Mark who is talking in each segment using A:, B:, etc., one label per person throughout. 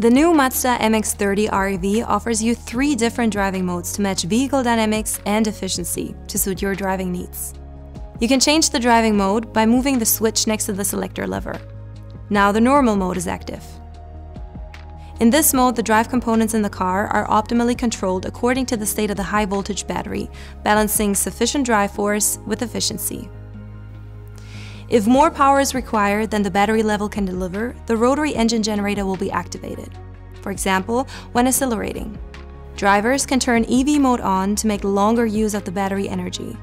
A: The new Mazda MX-30 R-EV offers you 3 different driving modes to match vehicle dynamics and efficiency to suit your driving needs. You can change the driving mode by moving the switch next to the selector lever. Now the normal mode is active. In this mode, the drive components in the car are optimally controlled according to the state of the high-voltage battery, balancing sufficient drive force with efficiency. If more power is required than the battery level can deliver, the rotary engine generator will be activated. For example, when accelerating. Drivers can turn EV mode on to make longer use of the battery energy.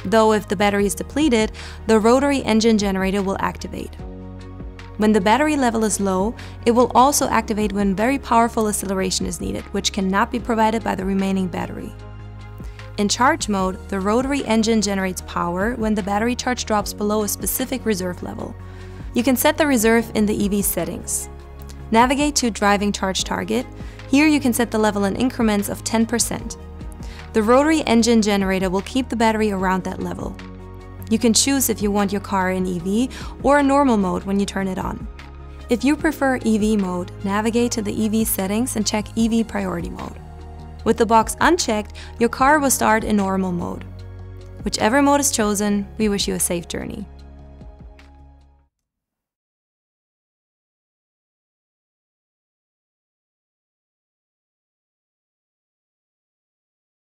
A: Though if the battery is depleted, the rotary engine generator will activate. When the battery level is low, it will also activate when very powerful acceleration is needed, which cannot be provided by the remaining battery. In charge mode, the rotary engine generates power when the battery charge drops below a specific reserve level. You can set the reserve in the EV settings. Navigate to Driving Charge Target. Here you can set the level in increments of 10%. The rotary engine generator will keep the battery around that level. You can choose if you want your car in EV or a normal mode when you turn it on. If you prefer EV mode, navigate to the EV settings and check EV priority mode. With the box unchecked, your car will start in normal mode. Whichever mode is chosen, we wish you a safe journey.